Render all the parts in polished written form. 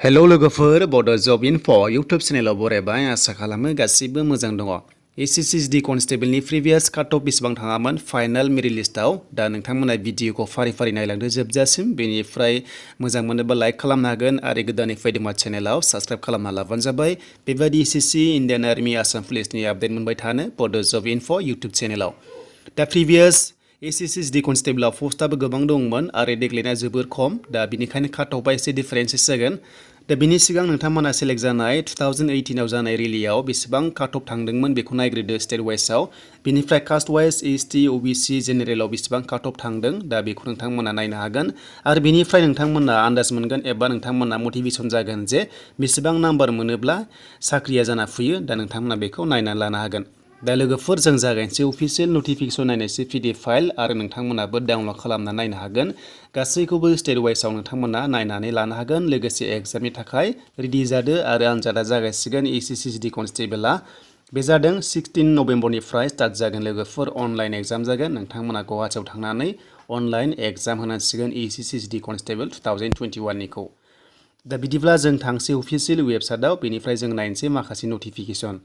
Hello लोगोफोर बड' जब info YouTube चेनेलाव बरायबाय आसा खालामो गासिबो मोजां दङ। SSC कनस्टेबलनि प्रिभियास काट अफ बेसेबां थाङामोन फाइनाल मेरिट लिस्टआव दा नोंथांमोना भिडिअखौ फारि फारि नायलांदो जोबजासिम बेनिफ्राय मोजां मोनोबा लाइक खालामनो हागोन आरो गोदानै फैदोंबा चेनेलाव साबस्क्राइब खालामना लाबानो जाबाय। बेबायदि SSC इन्डियान आर्मि आसाम पुलिसनि आपडेट मोनबाय थानो बड' जब इनफो इउटुब चेनेलाव। दा प्रिभियास SSC कनस्टेबलआव पस्टआबो गोबां दंमोन आरो देग्लायना जोबोर खम दा बिनिखायनो काट अफआ एसे डिफारेन्सेस जागोन। दा बिनि सिगां नोंथांमोना सेलेक्ट जानाय 2018आव जानाय रिलियाव बेसेबां काट अफ थांदोंमोन बेखौ नायग्रोदो स्टेट वाइसआव। बिनिफ्राय कास्ट वाइस ST OBC जेनेरेलाव बेसेबां काट अफ थांदों दा बेखौ नोंथांमोना नायनो हागोन आरो बिनिफ्राय नोंथांमोना आन्दाज मोनगोन एबा नोंथांमोना मटिभेसन जागोन जे बेसेबां नाम्बार मोनोब्ला साख्रिया जाना फैयो दा नोंथांमोना बेखौ नायनानै लानो हागोन। दा लोगोफोर जों जागायनोसै अफिसियेल नटिफिकेसन नायनोसै PDF फाइल आरो नोंथांमोनाबो डाउनलड खालामना नायनो हागोन। गासैखौबो स्टेट वाइसआव नोंथांमोना नायनानै लानो हागोन लोगोसे एग्जामनि थाखाय रेडि जादो आरो आनजादा जागायसिगोन SSC कनस्टेबलआ बे जादों 16 नभेम्बरनिफ्राय स्टार्ट जागोन लोगोफोर अनलाइन एग्जाम जागोन नोंथांमोना गुवाहाटीआव थांनानै अनलाइन एग्जाम होनांसिगोन SSC कनस्टेबल 2021निखौ। दा बिदिब्ला जों थांसै अफिसियेल वेबसाइटआव बेनिफ्राय जों नायनोसै माखासे नटिफिकेसन।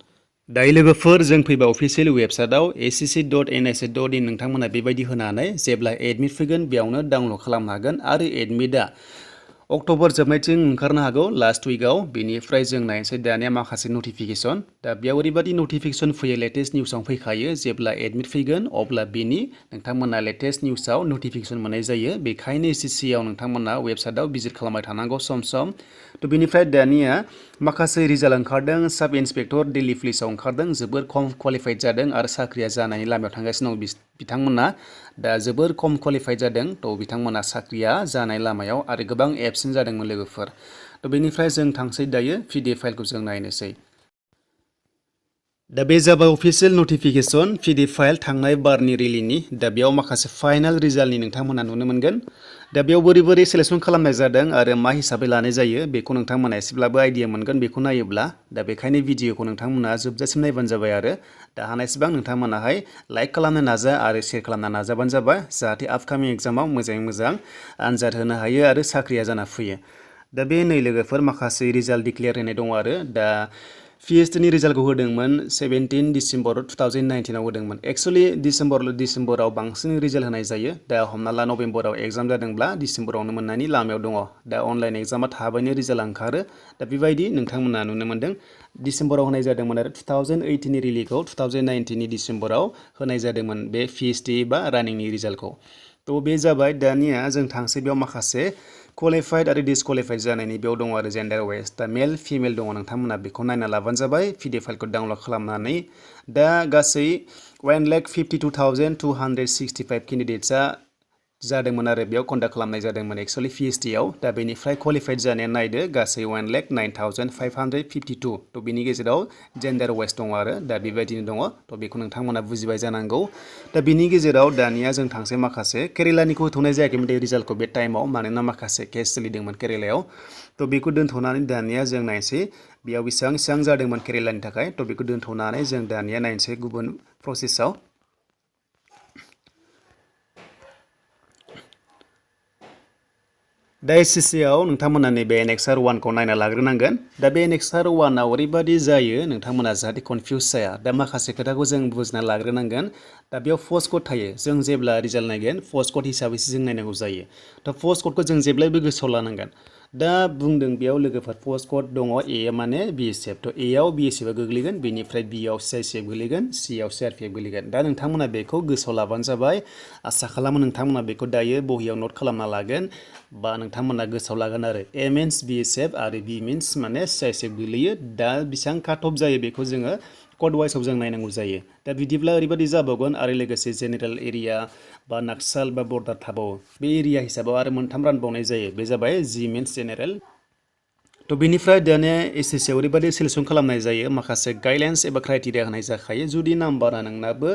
दायो लोगोफोर जों फैबा अफिसियेल वेबसाइटआव ssc.nhs.in नोंथांमोना बेबायदि होनानै जेब्ला एडमिट फैगोन बेयावनो डाउनलड खालामनो हागोन आरो एडमिटआ अक्ट'बर जोबनायथिं ओंखारनो हागौ लास्ट उइकआव। बेनिफ्राय जों नायनोसै दानिया माखासे नटिफिकेसन। दा बेयाव ओरैबायदि नटिफिकेसन फैयो लेटेस्ट निउसाव फैखायो जेब्ला एडमिट फैगोन अब्ला बेनि नोंथांमोना लेटेस्ट निउसाव नटिफिकेसन मोननाय जायो बेखायनो SSCआव नोंथांमोना वेबसाइटआव भिजिट खालामबाय थानांगौ सम सम। थ' बेनिफ्राय दानिया माखासे रिजाल्ट ओंखारदों साब इन्सपेक्टर दिल्ली पुलिसाव ओंखारदों जोबोर खम क्वालिफाइड जादों आरो साख्रिया जानायनि लामायाव थांगासिनो दं बिथांमोना दा जोबोर खम क्वालिफाइड जादों थ' बिथांमोना साख्रिया जानाय लामायाव आरो गोबां एबसेन्ट जादोंमोन लोगोफोर। थ' बेनिफ्राय जों थांसै दायो PDF फाइलखौ जों नायनोसै। दा बे जाबाय अफिसियेल नटिफिकेसन PDF फाइल थांनाय बारनि रिलिनि। दा बेयाव माखासे फाइनाल रिजाल्टनि नोंथांमोना नुनो मोनगोन। दा बेयाव बोरै बोरै सेलेक्सन खालामनाय जादों आरो मा हिसाबै लानाय जायो बेखौ नोंथांमोना एसेब्लाबो आइडिया मोनगोन बेखौ नायोब्ला। दा बेखायनो भिडिअखौ नोंथांमोना जोबजासिम नायबानो जाबाय आरो दा हानायसेबां नोंथांमोनाहाय लाइक खालामनो नाजा आरो शेयार खालामना नाजाबानो जाबाय जाहाथे आपकामिं एग्जामाव मोजाङै मोजां आनजाद होनो हायो आरो साख्रिया जाना फैयो। दा बे नै लोगोफोर माखासे रिजाल्ट डिक्लेयार होनाय दङ आरो दा PhDनि रिजाल्टखौ होदोंमोन 17 डिसेम्बर 2019आव होदोंमोन। एक्सुवेलि डिसेम्बराव बांसिन रिजाल्ट होनाय जायो। दा हमना ला नभेम्बराव एग्जाम जादोंब्ला डिसेम्बरावनो मोननायनि लामायाव दङ। दा अनलाइन एग्जामा थाबैनो रिजाल्ट ओंखारो दा बेबायदि नोंथांमोना नुनो मोनदों। डिसेम्बराव होनाय जादोंमोन आरो 2018नि रिलिखौ 2019नि डिसेम्बराव होनाय जादोंमोन बे PhD बा रानिंनि रिजाल्टखौ। थ' बे जाबाय दानिया जों थांसै बेयाव माखासे क्वालिफाइड आरो डिसक्वालिफाइड जानायनि बेयाव दङ आरो जेन्डार वाइस दा मेल फिमेल दङ नोंथांमोना बेखौ नायना लाबानो जाबाय PDF फाइलखौ डाउनलड खालामनानै। दा गासै 1,52,265 केन्डिडेट्सआ जादोंमोन आरो बेयाव कन्डाक्ट खालामनाय जादोंमोन एक्सुवेलि PhDआव। दा बेनिफ्राय क्वालिफाइड जानाया नायदो गासै 1,09,552 थ' बेनि गेजेराव जेन्डार वाइस दङ आरो दा बेबायदिनो दङ थ' बेखौ नोंथांमोना बुजिबाय जानांगौ। दा बिनि गेजेराव दानिया जों थांसै माखासे केरेलानिखौ होथ'नाय जायाखैमोन बे रिजाल्टखौ बे टाइमाव मानोना माखासे केस सोलिदोंमोन केरेलायाव। थ' बेखौ दोनथ'नानै दानिया जों नायनोसै बेयाव बेसेबां जादोंमोन केरेलानि थाखाय थ' बेखौ दोनथ'नानै जों दानिया नायनोसै गुबुन प्रसेसआव। दा SSCआव नोंथांमोना नैबे NXR 1खौ नायना लाग्रोनांगोन। दा बे NXR 1आव ओरैबायदि जायो नोंथांमोना जाहाथे कनफिउस जाया दा माखासे खोथाखौ जों बुजिना लाग्रोनांगोन। दा बेयाव पस्ट कड थायो जों जेब्ला रिजाल्ट नायगोन पस्ट कड हिसाबैसो जों नायनांगौ जायो। थ' पस्ट कडखौ जों जेब्लायबो गोसोआव लानांगोन। दा बुंदों बेयाव लोगोफोर पस्ट कड दङ A माने BSF थ' Aआव BSFआ गोग्लैगोन बेनिफ्राय Bआव CICF गोग्लैगोन Cआव CRPF गोग्लैगोन। दा नोंथांमोना बेखौ गोसोआव लाबानो जाबाय। आसा खालामो नोंथांमोना बेखौ दायो बहियाव नट खालामना लागोन बा नोंथांमोना गोसोआव लागोन आरो A मिन्स BSF आरो B मिन्स माने CICF गोग्लैयो। दा बेसेबां काट अफ जायो बेखौ जोङो कड वाइसआव जों नायनांगौ जायो। दा बिदिब्ला ओरैबायदि जाबावगोन आरो लोगोसे जेनेरेल एरिया बा नाक्साल बा बर्डार थाबावो बे एरिया हिसाबाव आरो मोनथाम रानबावनाय जायो बे जाबाय G मिन्स जेनेरेल। थ' बेनिफ्राय दानिया SSCआव ओरैबायदि सेलेक्सन खालामनाय जायो माखासे गाइडलाइन्स एबा क्राइटेरिया होनाय जाखायो जुदि नाम्बारा नोंनाबो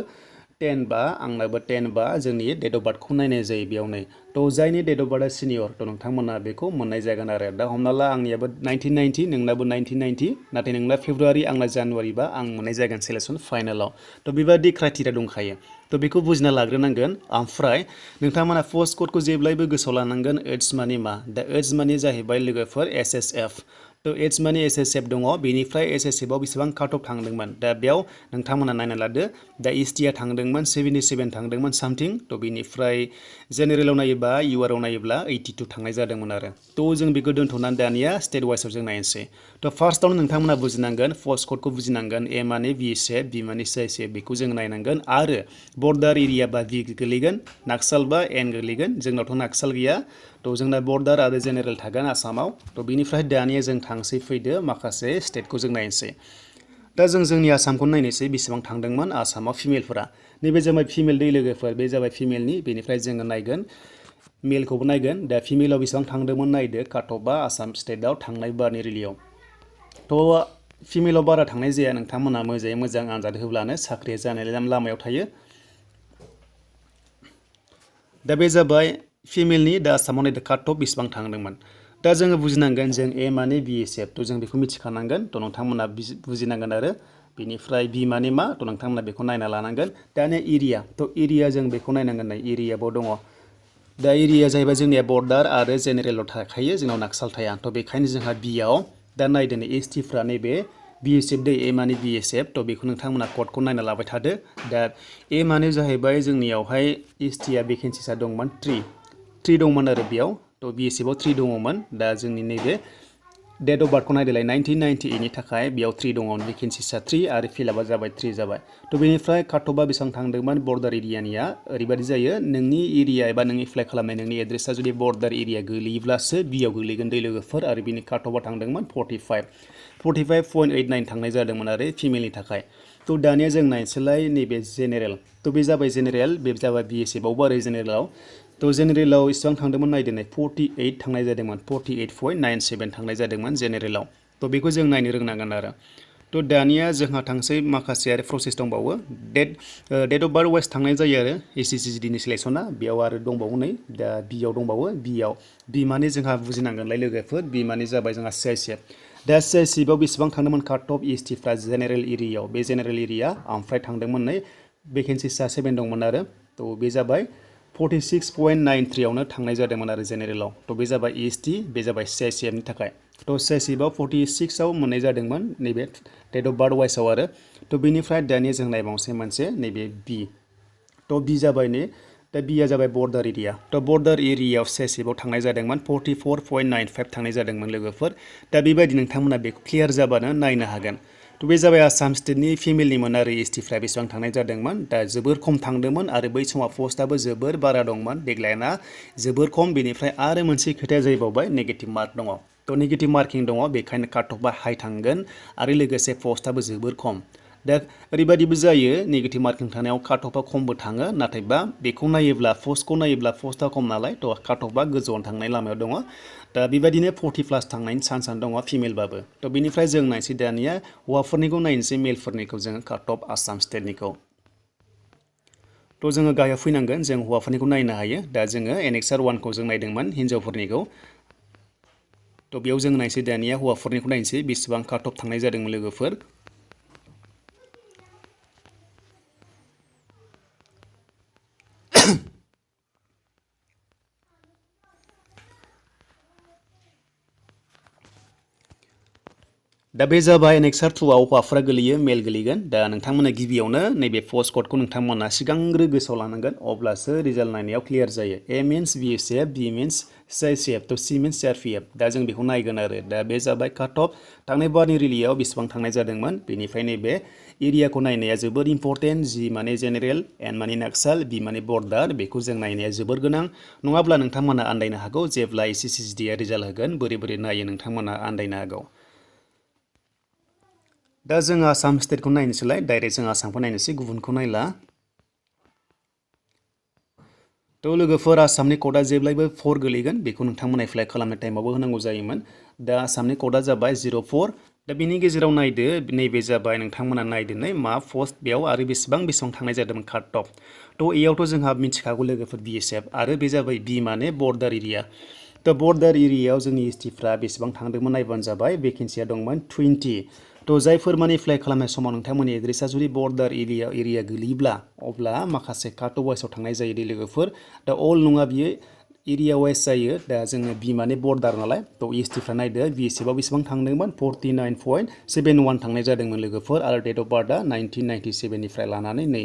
10 बा आंनाबो 10 बा जोंनि डेट अफ बार्थखौ नायनाय जायो बेयावनो थ' जायनि डेट अफ बार्थआ सिनियर थ' नोंथांमोना बेखौ मोननाय जागोन आरो दा हमना ला आंनियाबो 1990 नोंनाबो 1990 नाथाय नोंना फेब्रुवारि आंना जानुवारि बा आं मोननाय जागोन सिलेक्सन फाइनालाव थ' बेबादि क्राइटेरिया दंखायो थ' बेखौ बुजिना लाग्रोनांगोन ओमफ्राय नोंथांमोना पस्ट क'डखौ जेब्लायबो गोसोआव लानांगोन एड्स माने मा दा एड्स माने जाहैबाय लोगोफोर SSF थ' एड्स माने SSF दङ बेनिफ्राय SSF आव बेसेबां काट अफ थांदोंमोन दा बेयाव नोंथांमोना नायना लादो दा ST आ थांदोंमोन 77 थांदोंमोन सामथिं थ' बेनिफ्राय जेनेरेलाव नायोबा UR आव नायोब्ला 82 थांनाय जादोंमोन आरो थ' जों बेखौ दोनथ'नानै दानिया स्टेट वाइसआव जों नायनोसै थ' फार्स्टआवनो नोंथांमोना बुजिनांगोन पस्ट क'डखौ बुजिनांगोन A माने VSF B माने CSF बेखौ जों नायनांगोन आरो बर्डार एरिया बा V गोलैगोन नाक्साल बा N गोलैगोन जोंनावथ' नाक्साल गैया थ' जोंना बर्डार आरो जेनेरेल थागोन आसामाव थ' बेनिफ्राय दानिया जों थांसै फैदो माखासे स्टेटखौ जों नायनोसै दा जों जोंनि आसामखौ नायनोसै बेसेबां थांदोंमोन आसामाव फिमेलफोरा नैबे जाबाय फिमेल दै लोगोफोर बे जाबाय फिमेलनि बेनिफ्राय जोङो नायगोन मेलखौबो नायगोन दा फिमेलाव बेसेबां थांदोंमोन नायदो काट अफआ आसाम स्टेटआव थांनाय बारनि रिलियाव थ' फिमेलाव बारा थांनाय जाया नोंथांमोना मोजाङै मोजां आनजाद होब्लानो साख्रिया जानाय लामायाव थायो दा बे जाबाय फिमेलनि दा आसामाव नायदो काट अफ बेसेबां थांदोंमोन दा जोङो बुजिनांगोन जों A माने BSF थ' जों बेखौ मिथिखानांगोन थ' नोंथांमोना बुजिनांगोन आरो बेनिफ्राय B माने मा थ' नोंथांमोना बेखौ नायना लानांगोन दानिया एरिया थ' एरिया जों बेखौ नायनांगोन नाय एरियाबो दङ दा एरिया जाहैबाय जोंनिया बर्डार आरो जेनेरेलाव थाखायो जोंनाव नाक्साल थाया थ' बेखायनो जोंहा बियाव दा नायदो ST फ्रा नैबे BSF दै A माने BSF थ' बेखौ नोंथांमोना क'डखौ नायना लाबाय थादो दा A माने जाहैबाय जोंनियावहाय ST आ भेकेन्सिसा दंमोन 3 दंमोन आरो बेयाव थ' BSF आव 3 दङमोन दा जोंनि नैबे डेट अफ बार्थखौ नायदोलाय 1998 नि थाखाय बेयाव 3 दङ भेकेन्सिसा 3 आरो फिलआपआ जाबाय 3 जाबाय थ' बेनिफ्राय काट अफआ बेसेबां थांदोंमोन बर्डार एरियानिया ओरैबायदि जायो नोंनि एरिया एबा नों एप्लाइ खालामनाय नोंनि एड्रेसा जुदि बर्डार एरिया गोलैयोब्लासो बियाव गोलैगोन दै लोगोफोर आरो बिनि काट अफआ थांदोंमोन 45.89 थांनाय जादोंमोन आरो फिमेलनि थाखाय थ' दानिया जों नायनोसैलाय नैबे जेनेरेल थ' बे जाबाय जेनेरेल बे जाबाय BSF आवबो आरो जेनेरेलाव थ' जेनेरेलाव इसेबां थांदोंमोन नायदो नाय 48 थांनाय जादोंमोन 48.97 थांनाय जादोंमोन जेनेरेलाव थ' बेखौ जों नायनो रोंनांगोन आरो थ' दानिया जोंहा थांसै माखासे आरो प्रसेस दंबावो डेट अफ बार्थ वाइस थांनाय जायो आरो SSC नि सिलेक्सना बेयाव आरो दंबावो नै दा बियाव दंबावो बियाव बि माने जोंहा बुजिनांगोनलाय लोगोफोर बि माने जाबाय जोंहा CSF दा CSF आव बेसेबां थांदोंमोन काट अफ ST फ्रा जेनेरेल एरियायाव बे जेनेरेल एरिया ओमफ्राय थांदोंमोन नै भेकेन्सिसा 7 दंमोन आरो थ' बे जाबाय 46.93 आवनो थांनाय जादोंमोन आरो जेनेरेलाव थ' बे जाबाय ST बे जाबाय CSF नि थाखाय थ' CSF आव 46 आव मोननाय जादोंमन नैबे डेट अफ बार्थ वाइसआव आरो थ' बेनिफ्राय दानिया जों नायबावनोसै मोनसे नैबे B थ' B जाबाय नै दा बिया जाबाय बर्डार एरिया थ' बर्डार एरियायाव CSF आव थांनाय जादोंमोन 44.95 थांनाय जादोंमोन लोगोफोर दा बेबायदि नोंथांमोना बेखौ क्लियार जाबानो नायनो हागोन थ' बे जाबाय आसाम स्टेटनि फिमेलनिमोन आरो ST फ्रा बेसेबां थांनाय जादोंमोन दा जोबोर खम थांदोंमोन आरो बै समाव पस्टआबो जोबोर बारा दंमोन देग्लायना जोबोर खम बेनिफ्राय आरो मोनसे खोथाया जाहैबावबाय नेगेटिभ मार्क दङ थ' नेगेटिभ मार्किं दङ बेखायनो काट अफआ हाइ थांगोन आरो लोगोसे पस्टआबो जोबोर खम दा ओरैबायदिबो जायो नेगेटिभ मार्किं थानायाव काट अफआ खमबो थाङो नाथायबा बेखौ नायोब्ला पस्टखौ नायोब्ला पस्टआ खम नालाय थ' काट अफआ गोजौआव थांनाय लामायाव दङ दा बेबायदिनो 40+ थांनायनि चान्सआनो दङ फिमेलबाबो थ' बेनिफ्राय जों नायनोसै दानिया हौवाफोरनिखौ नायनोसै मेलफोरनिखौ जोङो काट अफ आसाम स्टेटनिखौ थ' जोङो गाहायाव फैनांगोन जों हौवाफोरनिखौ नायनो हायो दा जोङो एनेक्सार 1खौ जों नायदोंमोन हिन्जावफोरनिखौ थ' बेयाव जों नायनोसै दानिया हौवाफोरनिखौ नायनोसै बेसेबां काट अफ थांनाय जादोंमोन लोगोफोर दा बे जाबाय एनेक्सार 2आव हौवाफोरा गोलैयो मेल गोलैगोन दा नोंथांमोना गिबियावनो नैबे पस्ट क'डखौ नोंथांमोना सिगांग्रो गोसोआव लानांगोन अब्लासो रिजाल्ट नायनायाव क्लियार जायो A means BSF B means CSF थ' C मिन्स CRPF दा जों बेखौ नायगोन आरो दा बे जाबाय काट अफ थांनाय बारनि रिलियाव बेसेबां थांनाय जादोंमोन बेनिफ्राय नैबे एरियाखौ नायनाया जोबोर इम्परटेन्ट G माने जेनेरेल N माने नाक्साल B माने बर्डार बेखौ जों नायनाया जोबोर गोनां नङाब्ला नोंथांमोना आन्दायनो हागौ जेब्ला SSC आ रिजाल्ट होगोन बोरै बोरै नायो नोंथांमोना आन्दायनो हागौ दा जों आसाम स्टेटखौ नायनोसैलाय डाइरेक्ट जों आसामखौ नायनोसै गुबुनखौ नायला थ' लोगोफोर आसामनि क'डआ जेब्लायबो 4 गोलैगोन बेखौ नोंथांमोना एप्लाइ खालामनाय टाइमावबो होनांगौ जायोमोन दा आसामनि क'डआ जाबाय 04 दा बिनि गेजेराव नायदो नैबे जाबाय नोंथांमोना नायदो मा पस्ट बेयाव आरो बेसेबां थांनाय जादोंमोन काट अफ थ' एयावथ' जोंहा मिथिखागौ लोगोफोर BSF आरो बे जाबाय बि माने बर्डार एरिया थ' बर्डार एरियायाव जोंनि STफ्रा बेसेबां थांदोंमोन नायबानो जाबाय भेकेन्सिया दंमोन 20 थ' जायफोर माने एप्लाइ खालामनाय समाव नोंथांमोननि एड्रेसा जुदि बर्डार एरिया गोलैयोब्ला अब्ला माखासे काट अफ वाइसआव थांनाय जायो दे लोगोफोर दा अल नङा बियो एरिया वाइज जायो दा जोङो बि माने बर्डार नालाय थ' STफ्रा नायदो BSFआव बेसेबां थांदोंमोन 49.71 थांनाय जादोंमोन लोगोफोर आरो डेट अफ बार्थआ 1997 निफ्राय लानानै नै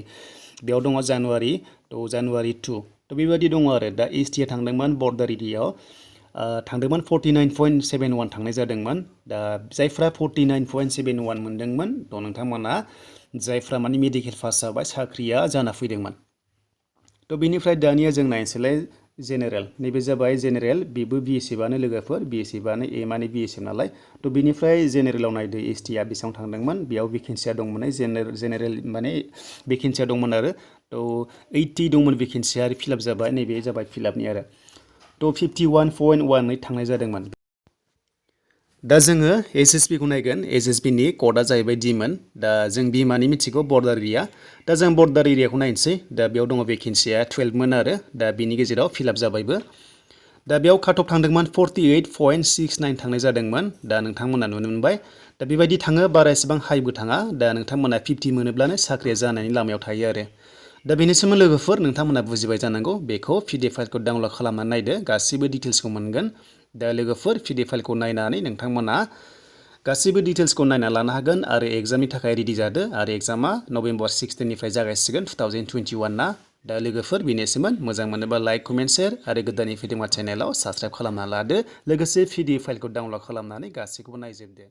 बेयाव दङ जानुवारि 2 थ' बेबायदि दङ आरो दा STआ थांदोंमोन बर्डार एरियायाव थांदोंमोन 49.71 थांनाय जादोंमोन दा जायफ्रा 49.71 मोनदोंमोन थ' नोंथांमोना जायफ्रा माने मेडिकेल पास जाबाय साख्रिया जाना फैदोंमोन थ' बेनिफ्राय दानिया जों नायनोसैलाय जेनेरेल नैबे जाबाय जेनेरेल बेबो BSFआनो लोगोफोर BSFआनो ए माने BSF नालाय थ' बेनिफ्राय जेनेरेलाव नायदो STआ बेसेबां थांदोंमोन बेयाव भेकेन्सिया दंमोन जेनेरेल माने भेकेन्सिया दंमोन आरो थ' 80 दंमोन भेकेन्सिया आरो फिलाप जाबाय नैबे जाबाय फिलापनि आरो थ' 51.18 थांनाय जादोंमोन दा जोङो SSB खौ नायगोन SSB नि क'डआ जाहैबाय D मोन दा जों B माने मिथिगौ बर्डार एरिया दा जों बर्डार एरियाखौ नायनोसै दा बेयाव दङ भेकेन्सिया 12 मोन आरो दा बिनि गेजेराव फिलाप जाबायबो दा बेयाव काट अफ थांदोंमोन 48.69 थांनाय जादोंमोन दा नोंथांमोना नुनो मोनबाय दा बेबायदि थाङो बारा एसेबां हाइबो थाङा दा नोंथांमोना 50 मोनोब्लानो साख्रिया जानायनि लामायाव थायो आरो दा बेनिसिम लोगोफोर नोंथांमोना बुजिबाय जानांगौ बेखौ PDF फाइलखौ डाउनलड खालामनानै नायदो गासिबो डिटेल्सखौ मोनगोन दा लोगोफोर PDF फाइलखौ नायनानै नोंथांमोना गासिबो डिटेल्सखौ नायना लानो हागोन आरो एग्जामनि थाखाय रेडि जादो आरो एग्जामा नभेम्बर 16 निफ्राय जागायसिगोन 2021 ना दा लोगोफोर बेनोसैमोन मोजां मोनोबा लाइक कमेन्ट शेयार आरो गोदाननि फैदोंबा चेनेलाव साबस्क्राइब खालामना लादो लोगोसे PDF फाइलखौ डाउनलड खालामनानै गासैखौबो नायजोबदो